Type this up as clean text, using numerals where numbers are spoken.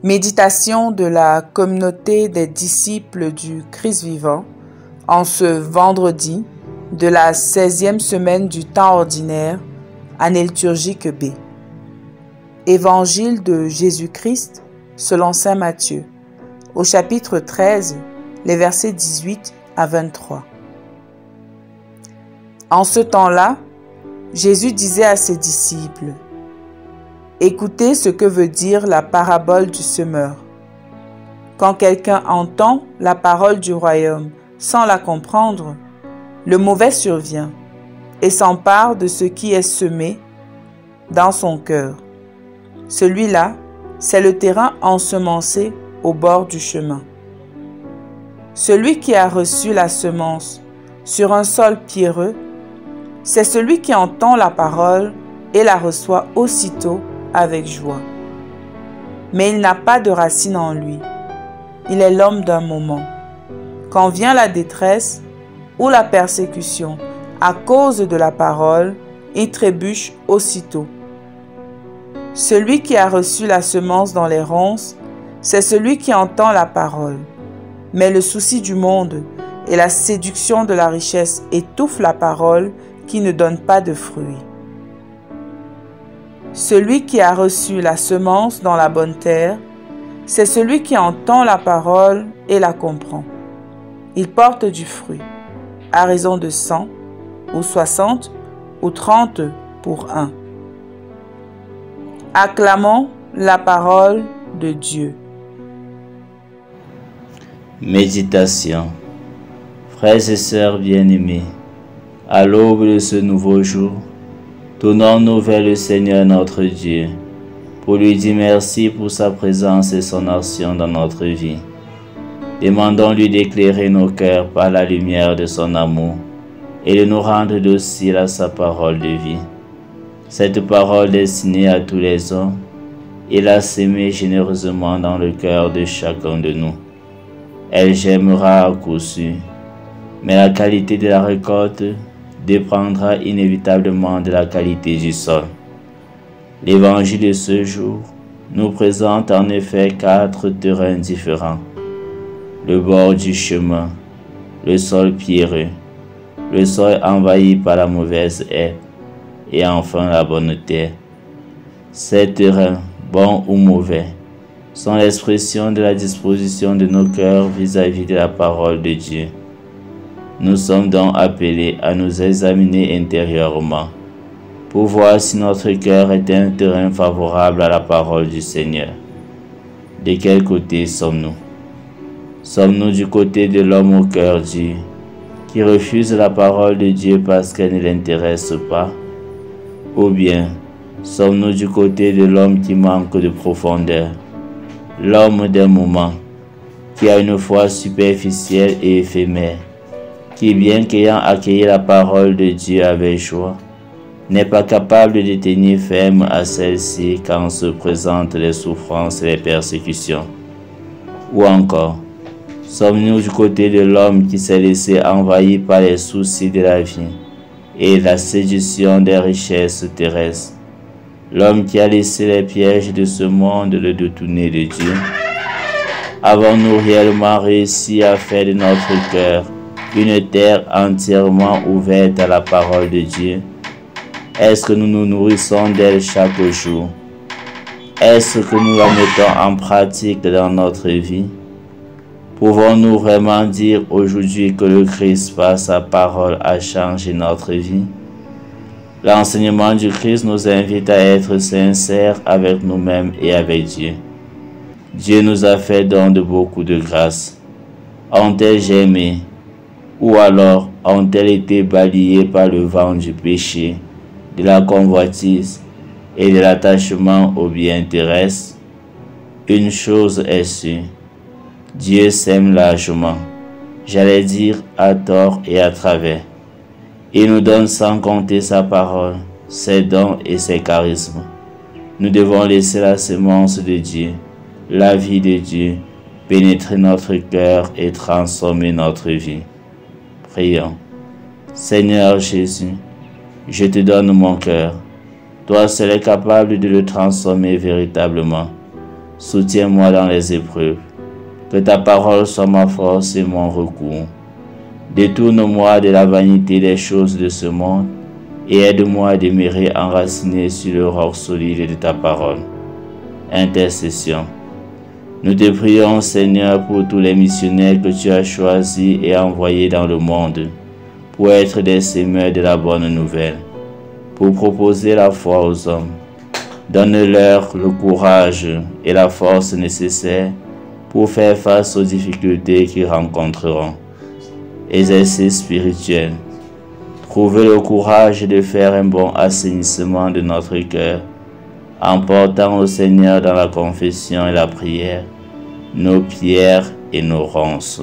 Méditation de la communauté des disciples du Christ vivant en ce vendredi de la 16e semaine du temps ordinaire, année liturgique B. Évangile de Jésus-Christ selon saint Matthieu, au chapitre 13, les versets 18 à 23. En ce temps-là, Jésus disait à ses disciples: écoutez ce que veut dire la parabole du semeur. Quand quelqu'un entend la parole du royaume sans la comprendre, le mauvais survient et s'empare de ce qui est semé dans son cœur. Celui-là, c'est le terrain ensemencé au bord du chemin. Celui qui a reçu la semence sur un sol pierreux, c'est celui qui entend la parole et la reçoit aussitôt avec joie. Mais il n'a pas de racine en lui. Il est l'homme d'un moment. Quand vient la détresse ou la persécution à cause de la parole, il trébuche aussitôt. Celui qui a reçu la semence dans les ronces, c'est celui qui entend la parole. Mais le souci du monde et la séduction de la richesse étouffent la parole qui ne donne pas de fruits. Celui qui a reçu la semence dans la bonne terre, c'est celui qui entend la parole et la comprend. Il porte du fruit, à raison de 100, ou 60, ou 30 pour un. Acclamons la parole de Dieu. Méditation. Frères et sœurs bien-aimés, à l'aube de ce nouveau jour, tournons-nous vers le Seigneur notre Dieu, pour lui dire merci pour sa présence et son action dans notre vie. Demandons-lui d'éclairer nos cœurs par la lumière de son amour et de nous rendre dociles à sa parole de vie. Cette parole destinée à tous les hommes, il l'a sémée généreusement dans le cœur de chacun de nous. Elle germera à coup sûr, mais la qualité de la récolte dépendra inévitablement de la qualité du sol. L'évangile de ce jour nous présente en effet 4 terrains différents: le bord du chemin, le sol pierreux, le sol envahi par la mauvaise herbe et enfin la bonne terre. Ces terrains, bons ou mauvais, sont l'expression de la disposition de nos cœurs vis-à-vis de la parole de Dieu. Nous sommes donc appelés à nous examiner intérieurement pour voir si notre cœur est un terrain favorable à la parole du Seigneur. De quel côté sommes-nous? Sommes-nous du côté de l'homme au cœur dur, qui refuse la parole de Dieu parce qu'elle ne l'intéresse pas? Ou bien sommes-nous du côté de l'homme qui manque de profondeur, l'homme d'un moment, qui a une foi superficielle et éphémère, qui, bien qu'ayant accueilli la parole de Dieu avec joie, n'est pas capable de tenir ferme à celle-ci quand se présentent les souffrances et les persécutions? Ou encore, sommes-nous du côté de l'homme qui s'est laissé envahir par les soucis de la vie et la séduction des richesses terrestres, l'homme qui a laissé les pièges de ce monde le détourner de Dieu? Avons-nous réellement réussi à faire de notre cœur une terre entièrement ouverte à la parole de Dieu? Est-ce que nous nous nourrissons d'elle chaque jour? Est-ce que nous la mettons en pratique dans notre vie? Pouvons-nous vraiment dire aujourd'hui que le Christ par sa parole a changé notre vie? L'enseignement du Christ nous invite à être sincères avec nous-mêmes et avec Dieu. Dieu nous a fait don de beaucoup de grâce. Ont-elles germé? Ou alors ont-elles été balayées par le vent du péché, de la convoitise et de l'attachement aux biens terrestres? Une chose est sûre, Dieu sème largement, j'allais dire à tort et à travers. Il nous donne sans compter sa parole, ses dons et ses charismes. Nous devons laisser la semence de Dieu, la vie de Dieu, pénétrer notre cœur et transformer notre vie. Prions. Seigneur Jésus, je te donne mon cœur. Toi seul es capable de le transformer véritablement. Soutiens-moi dans les épreuves. Que ta parole soit ma force et mon recours. Détourne-moi de la vanité des choses de ce monde et aide-moi à demeurer enraciné sur le roc solide de ta parole. Intercession. Nous te prions, Seigneur, pour tous les missionnaires que tu as choisis et envoyés dans le monde pour être des semeurs de la bonne nouvelle, pour proposer la foi aux hommes. Donne-leur le courage et la force nécessaires pour faire face aux difficultés qu'ils rencontreront. Exercice spirituel. Trouver le courage de faire un bon assainissement de notre cœur en portant au Seigneur dans la confession et la prière nos pierres et nos ronces.